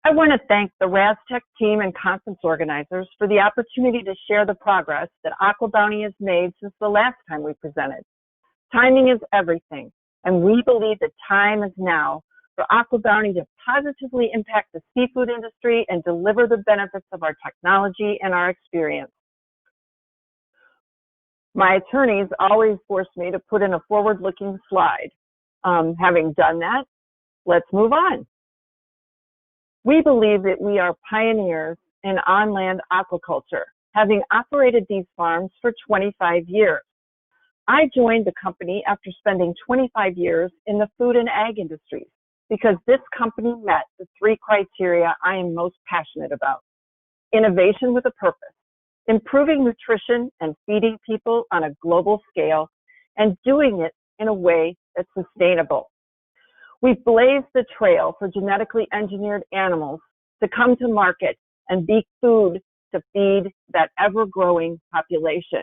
I want to thank the RazTech team and conference organizers for the opportunity to share the progress that Aquabounty has made since the last time we presented. Timing is everything, and we believe the time is now for Aquabounty to positively impact the seafood industry and deliver the benefits of our technology and our experience. My attorneys always force me to put in a forward-looking slide. Having done that, let's move on. We believe that we are pioneers in on-land aquaculture, having operated these farms for 25 years. I joined the company after spending 25 years in the food and ag industries because this company met the 3 criteria I am most passionate about: innovation with a purpose, improving nutrition and feeding people on a global scale, and doing it in a way that's sustainable. We've blazed the trail for genetically engineered animals to come to market and be food to feed that ever-growing population.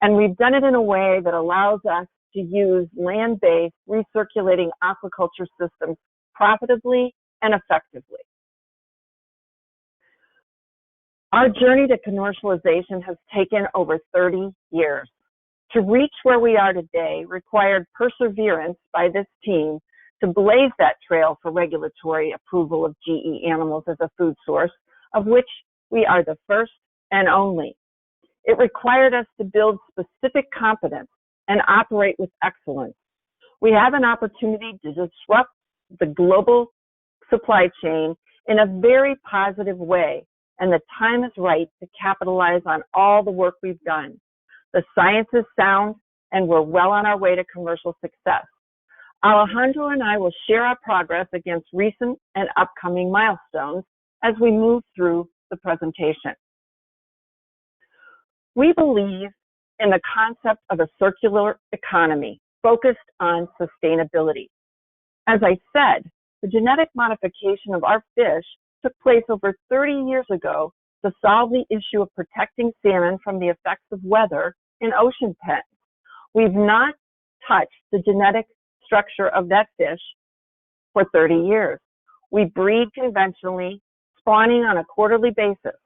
And we've done it in a way that allows us to use land-based recirculating aquaculture systems profitably and effectively. Our journey to commercialization has taken over 30 years. To reach where we are today required perseverance by this team to blaze that trail for regulatory approval of GE animals as a food source, of which we are the first and only. It required us to build specific competence and operate with excellence. We have an opportunity to disrupt the global supply chain in a very positive way, and the time is right to capitalize on all the work we've done. The science is sound, and we're well on our way to commercial success. Alejandro and I will share our progress against recent and upcoming milestones as we move through the presentation. We believe in the concept of a circular economy focused on sustainability. As I said, the genetic modification of our fish took place over 30 years ago to solve the issue of protecting salmon from the effects of weather in ocean pens. We've not touched the genetic structure of that fish for 30 years. We breed conventionally, spawning on a quarterly basis.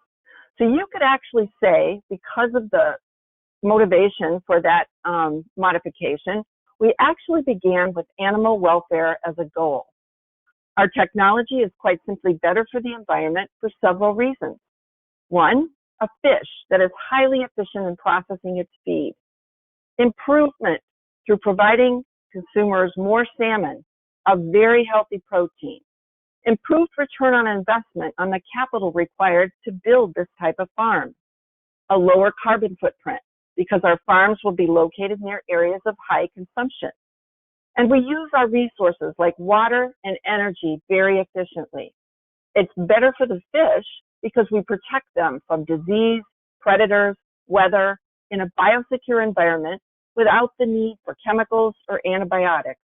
So you could actually say, because of the motivation for that modification, we actually began with animal welfare as a goal. Our technology is quite simply better for the environment for several reasons. One, a fish that is highly efficient in processing its feed. Improvement through providing consumers more salmon, a very healthy protein. Improved return on investment on the capital required to build this type of farm. A lower carbon footprint because our farms will be located near areas of high consumption. And we use our resources like water and energy very efficiently. It's better for the fish because we protect them from disease, predators, weather in a biosecure environment without the need for chemicals or antibiotics.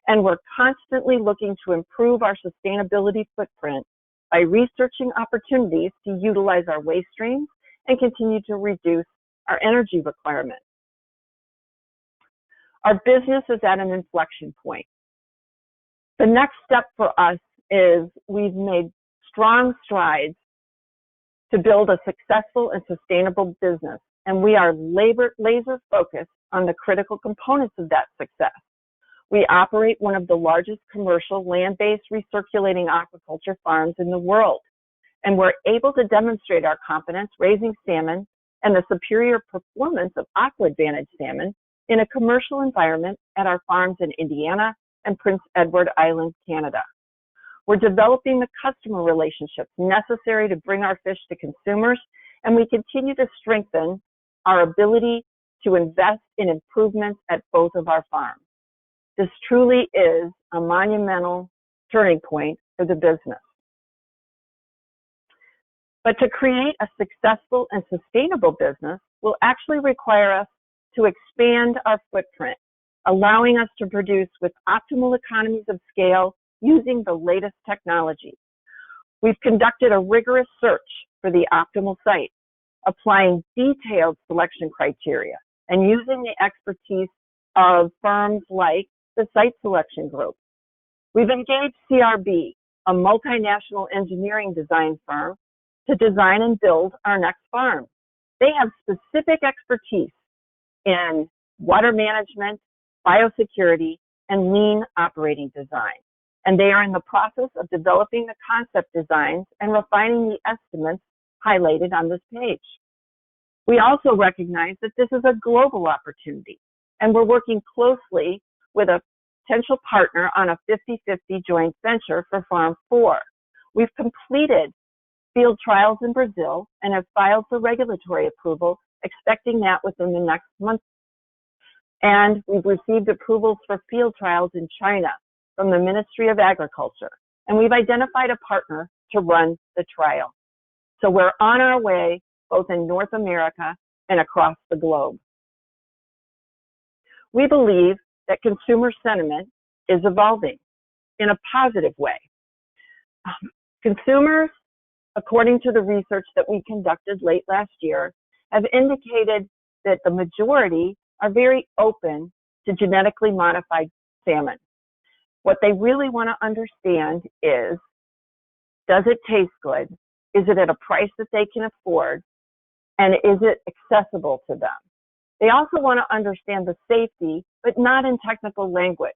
And we're constantly looking to improve our sustainability footprint by researching opportunities to utilize our waste streams and continue to reduce our energy requirements. Our business is at an inflection point. The next step for us is we've made strong strides to build a successful and sustainable business, and we are laser focused on the critical components of that success. We operate one of the largest commercial land-based recirculating aquaculture farms in the world, and we're able to demonstrate our competence raising salmon and the superior performance of AquAdvantage salmon in a commercial environment at our farms in Indiana and Prince Edward Island, Canada. We're developing the customer relationships necessary to bring our fish to consumers, and we continue to strengthen our ability to invest in improvements at both of our farms. This truly is a monumental turning point for the business. But to create a successful and sustainable business will actually require us to expand our footprint, allowing us to produce with optimal economies of scale using the latest technology. We've conducted a rigorous search for the optimal site, applying detailed selection criteria and using the expertise of firms like the Site Selection Group. We've engaged CRB a multinational engineering design firm, to design and build our next farm. They have specific expertise in water management, biosecurity, and lean operating design. And they are in the process of developing the concept designs and refining the estimates highlighted on this page. We also recognize that this is a global opportunity, and we're working closely with a potential partner on a 50-50 joint venture for Farm 4. We've completed field trials in Brazil and have filed for regulatory approval, expecting that within the next month. And we've received approvals for field trials in China from the Ministry of Agriculture, and we've identified a partner to run the trial. So we're on our way, both in North America and across the globe. We believe that consumer sentiment is evolving in a positive way. Consumers, according to the research that we conducted late last year, have indicated that the majority are very open to genetically modified salmon. What they really want to understand is, does it taste good? Is it at a price that they can afford? And is it accessible to them? They also want to understand the safety, but not in technical language.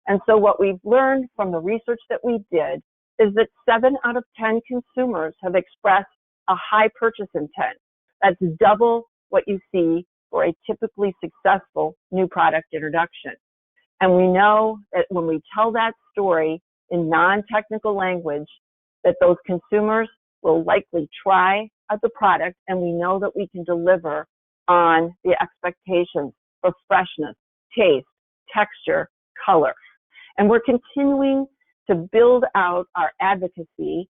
And so what we've learned from the research that we did is that 7 out of 10 consumers have expressed a high purchase intent. That's double what you see for a typically successful new product introduction. And we know that when we tell that story in non-technical language, that those consumers will likely try out the product, and we know that we can deliver on the expectations for freshness, taste, texture, color. And we're continuing to build out our advocacy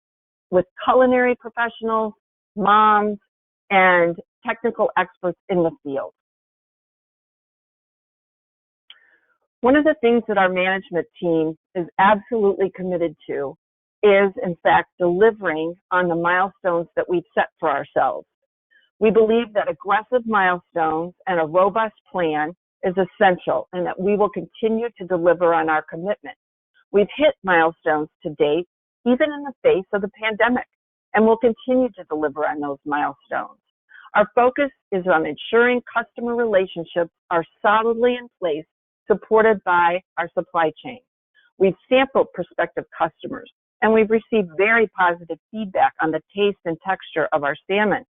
with culinary professionals, moms, and technical experts in the field. One of the things that our management team is absolutely committed to is, in fact, delivering on the milestones that we've set for ourselves. We believe that aggressive milestones and a robust plan is essential, and that we will continue to deliver on our commitment. We've hit milestones to date, even in the face of the pandemic, and we'll continue to deliver on those milestones. Our focus is on ensuring customer relationships are solidly in place, supported by our supply chain. We've sampled prospective customers, and we've received very positive feedback on the taste and texture of our salmon.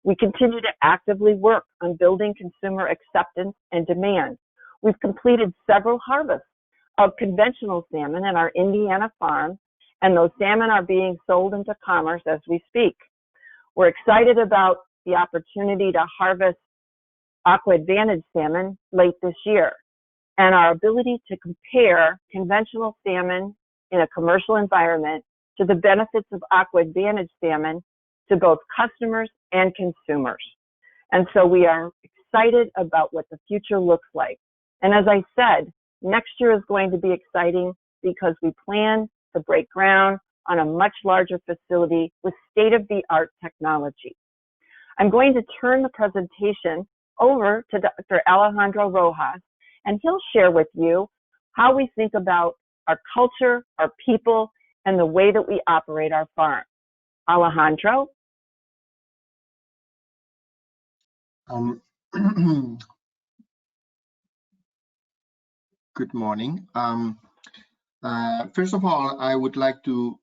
We continue to actively work on building consumer acceptance and demand. We've completed several harvests of conventional salmon at our Indiana farm, and those salmon are being sold into commerce as we speak. We're excited about the opportunity to harvest AquAdvantage salmon late this year, and our ability to compare conventional salmon in a commercial environment to the benefits of AquAdvantage salmon to both customers and consumers. And so we are excited about what the future looks like. And as I said, next year is going to be exciting because we plan to break ground on a much larger facility with state-of-the-art technology. I'm going to turn the presentation over to Dr. Alejandro Rojas, and he'll share with you how we think about our culture, our people, and the way that we operate our farm. Alejandro? Good morning. First of all, I would like to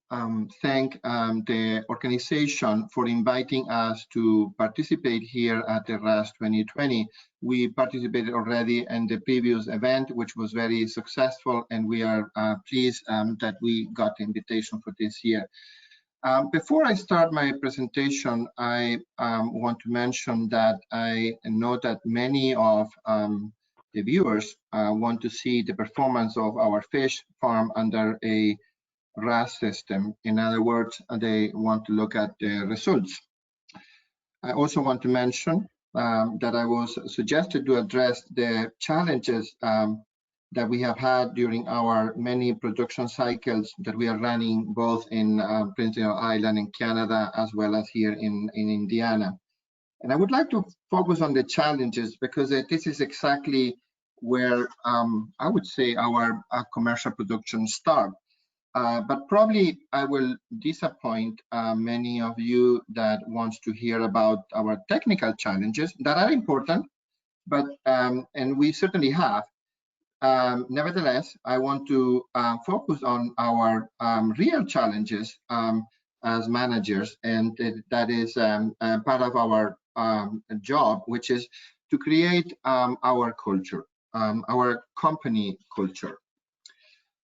thank the organization for inviting us to participate here at the RAS 2020. We participated already in the previous event, which was very successful, and we are pleased that we got the invitation for this year. Before I start my presentation, I want to mention that I know that many of the viewers want to see the performance of our fish farm under a RAS system. In other words, they want to look at the results. I also want to mention that I was suggested to address the challenges that we have had during our many production cycles that we are running both in Prince Edward Island in Canada as well as here in Indiana. And I would like to focus on the challenges because this is exactly where I would say our commercial production starts. But probably I will disappoint many of you that wants to hear about our technical challenges that are important, but and we certainly have. Nevertheless, I want to focus on our real challenges as managers, and that is part of our job, which is to create our culture, our company culture.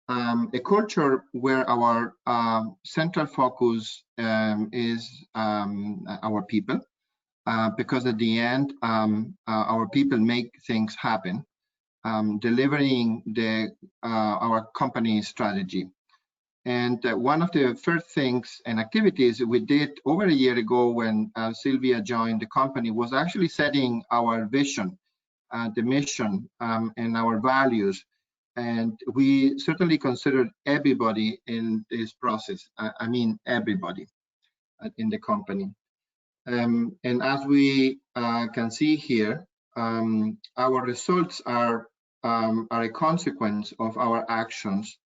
A culture where our central focus is our people, because at the end, our people make things happen, delivering our company strategy. And one of the first things and activities we did over a year ago when Sylvia joined the company was actually setting our vision, the mission, and our values. And we certainly considered everybody in this process. I mean, everybody in the company. And as we can see here, our results are a consequence of our actions.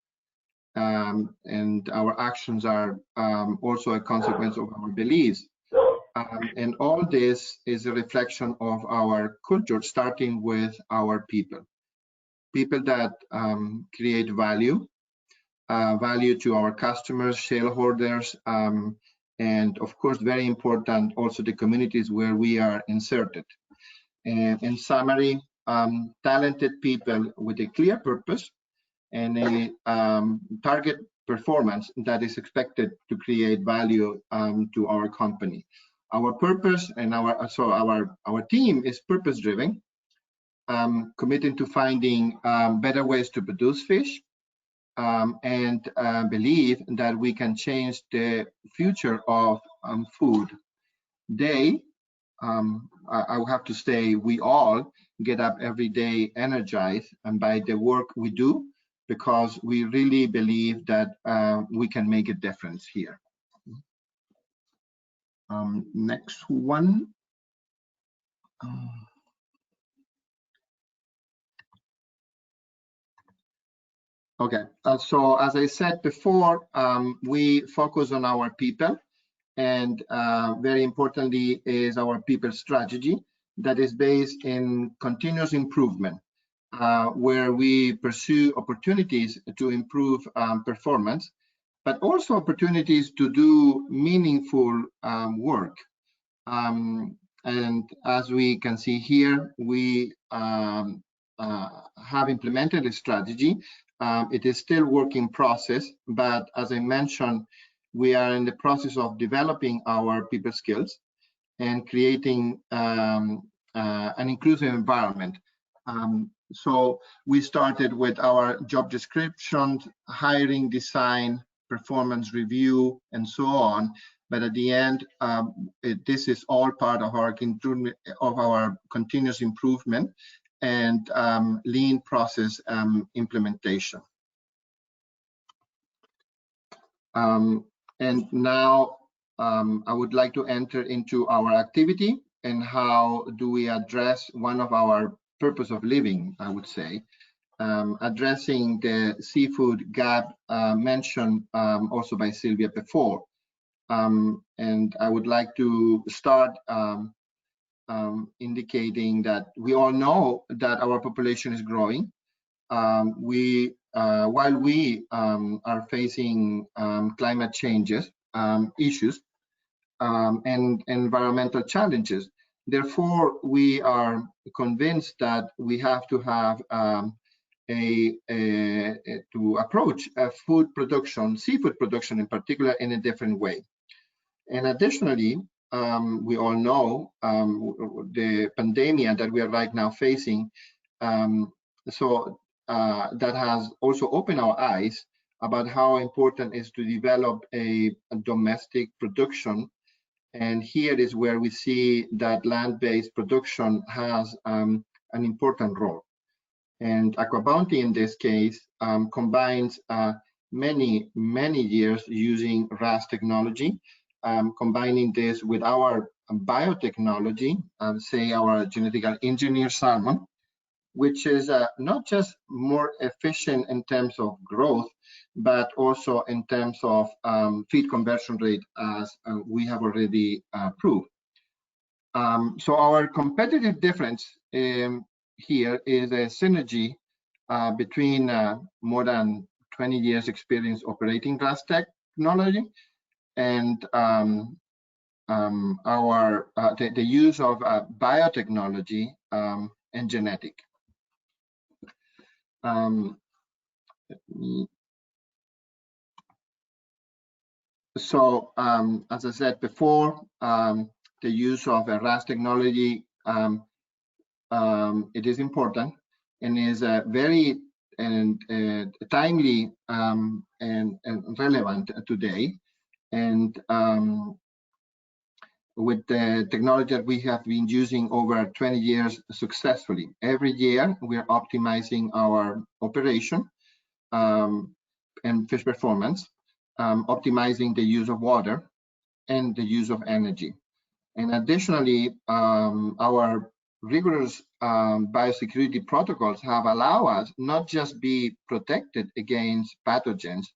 And our actions are also a consequence of our beliefs. And all this is a reflection of our culture, starting with our people. People that create value to our customers, shareholders, and of course, very important, also the communities where we are inserted. And in summary, talented people with a clear purpose and a target performance that is expected to create value to our company. Our purpose and our team is purpose-driven, committed to finding better ways to produce fish, and believe that we can change the future of food. I will have to say, we all get up every day energized and by the work we do, because we really believe that we can make a difference here. Next one. Okay, so as I said before, we focus on our people, and very importantly is our people strategy that is based in continuous improvement, where we pursue opportunities to improve performance, but also opportunities to do meaningful work. And as we can see here, we have implemented a strategy. It is still work in process, but as I mentioned, we are in the process of developing our people skills and creating an inclusive environment. So we started with our job descriptions, hiring, design, performance review, and so on. But at the end, this is all part of our continuous improvement and lean process implementation. And now I would like to enter into our activity and how do we address one of our purpose of living, I would say, addressing the seafood gap mentioned also by Sylvia before. And I would like to start indicating that we all know that our population is growing. While we are facing climate changes issues and environmental challenges, therefore we are convinced that we have to have to approach food production, seafood production in particular, in a different way. And additionally, we all know the pandemic that we are right now facing. So that has also opened our eyes about how important it is to develop a domestic production. And here is where we see that land-based production has an important role. And AquaBounty in this case combines many years using RAS technology, combining this with our biotechnology, say our genetically engineered salmon, which is not just more efficient in terms of growth, but also in terms of feed conversion rate, as we have already proved. So our competitive difference here is a synergy between more than 20 years experience operating RAS technology and the use of biotechnology and genetic. So as I said before, the use of a RAS technology, it is important and is very timely and relevant today. And with the technology that we have been using over 20 years successfully. Every year, we are optimizing our operation and fish performance, optimizing the use of water and the use of energy. And additionally, our rigorous biosecurity protocols have allowed us not just be protected against pathogens,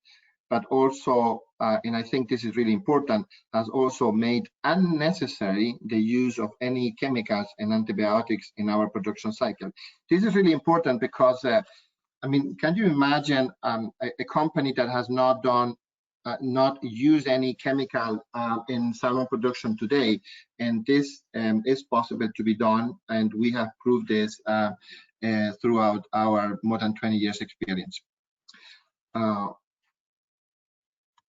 but also, and I think this is really important, has also made unnecessary the use of any chemicals and antibiotics in our production cycle. This is really important because, I mean, can you imagine a company that has not used any chemical in salmon production today, and this is possible to be done, and we have proved this throughout our more than 20 years experience.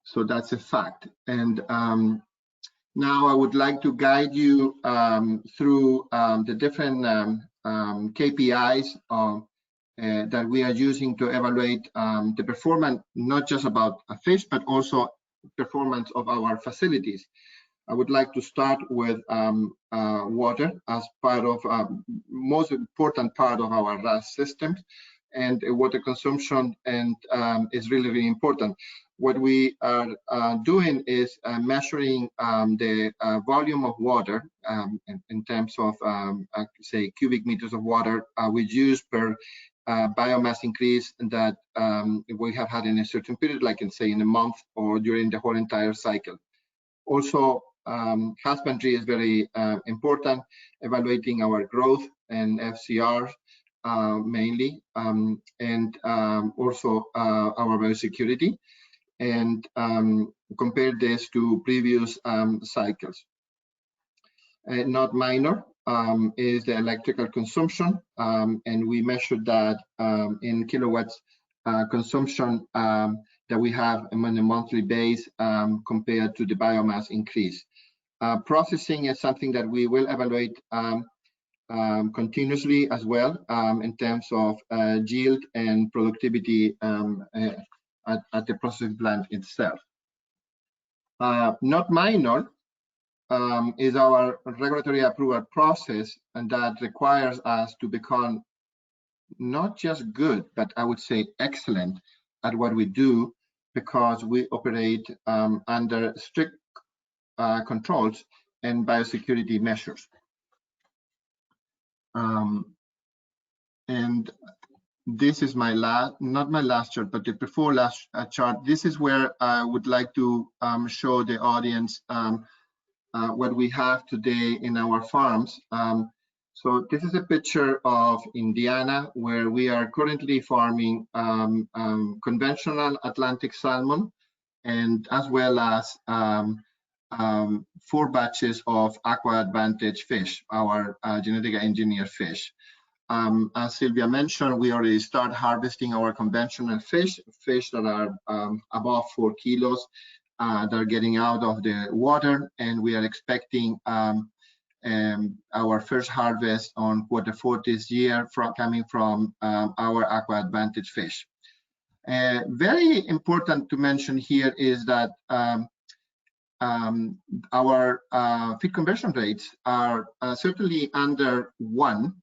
So that's a fact. And now I would like to guide you through the different KPIs that we are using to evaluate the performance, not just about a fish, but also performance of our facilities. I would like to start with water as part of most important part of our RAS system, and water consumption, and is really, really important. What we are doing is measuring the volume of water in terms of, say, cubic meters of water we use per biomass increase that we have had in a certain period, like in, say, in a month or during the whole entire cycle. Also, husbandry is very important, evaluating our growth and FCR mainly, and also our biosecurity, and compare this to previous cycles. Not minor is the electrical consumption, and we measured that in kilowatts consumption that we have on a monthly base compared to the biomass increase. Processing is something that we will evaluate continuously as well in terms of yield and productivity at the processing plant itself. Not minor is our regulatory approval process, and that requires us to become not just good, but I would say excellent at what we do, because we operate under strict controls and biosecurity measures. And this is my last, not my last chart, but the before last chart. This is where I would like to show the audience what we have today in our farms. So this is a picture of Indiana, where we are currently farming conventional Atlantic salmon, and as well as 4 batches of AquAdvantage fish, our genetically engineered fish. As Sylvia mentioned, we already start harvesting our conventional fish that are above 4 kilos that are getting out of the water, and we are expecting our first harvest on Q4 this year coming from our AquAdvantage fish. Very important to mention here is that our feed conversion rates are certainly under 1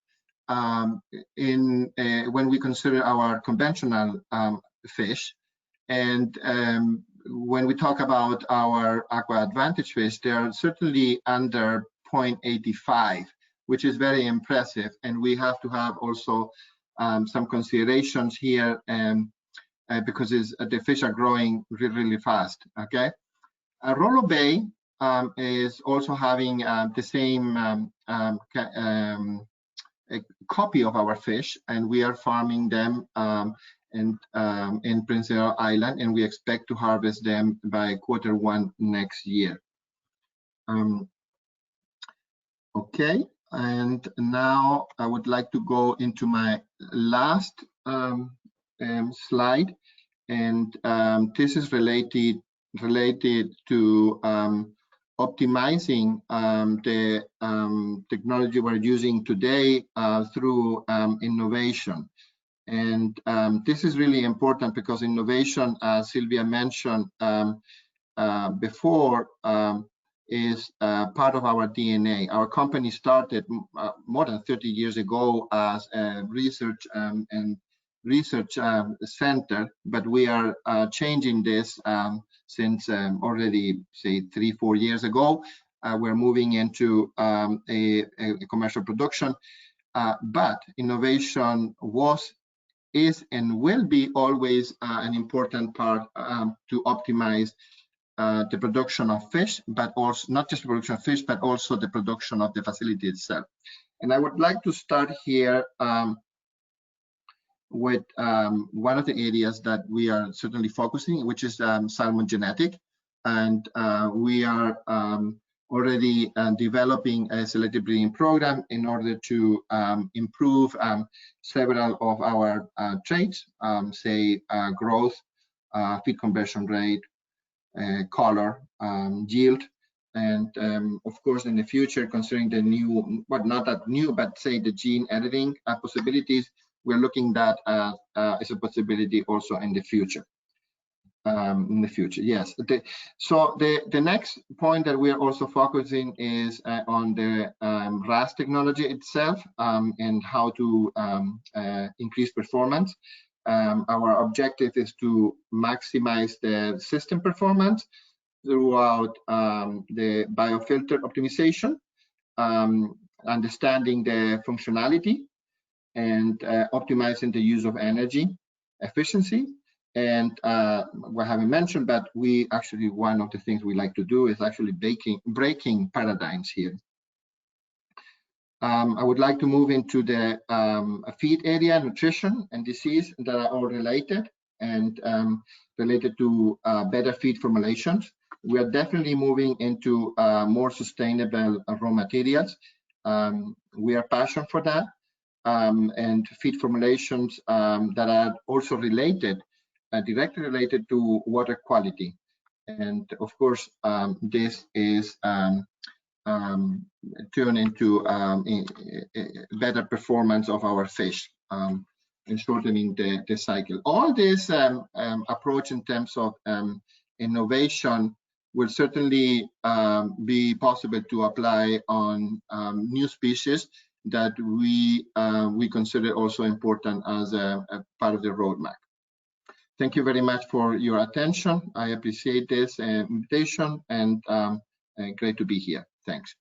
when we consider our conventional fish, and when we talk about our AquAdvantage fish, they are certainly under 0.85, which is very impressive. And we have to have also some considerations here because the fish are growing really, really fast. Okay, Rollo Bay is also having the same a copy of our fish, and we are farming them in Prince Edward Island, and we expect to harvest them by Q1 next year. Okay, and now I would like to go into my last slide, and this is related to optimizing the technology we're using today through innovation. And this is really important because innovation, as Sylvia mentioned before, is part of our DNA. Our company started more than 30 years ago as a research center, but we are changing this since already, say, 3-4 years ago. We're moving into a commercial production, but innovation is and will be always an important part to optimize the production of fish, but also not just the production of fish, but also the production of the facility itself. And I would like to start here with one of the areas that we are certainly focusing, which is salmon genetic. And we are already developing a selective breeding program in order to improve several of our traits, say growth, feed conversion rate, color, yield, and of course in the future, considering the new, well, not that new, but say the gene editing possibilities, we're looking at that as a possibility also in the future. Yes. So the next point that we are also focusing is on the RAS technology itself and how to increase performance. Our objective is to maximize the system performance throughout the biofilter optimization, understanding the functionality, and optimizing the use of energy efficiency. And what I haven't mentioned, but we actually, one of the things we like to do is actually breaking paradigms here. I would like to move into the feed area, nutrition and disease that are all related and related to better feed formulations. We are definitely moving into more sustainable raw materials. We are passionate for that, and feed formulations that are also related, directly related to water quality. And of course, this is turn into better performance of our fish and shortening the cycle. All this approach in terms of innovation will certainly be possible to apply on new species that we consider also important as a part of the roadmap. Thank you very much for your attention. I appreciate this invitation, and great to be here. Thanks.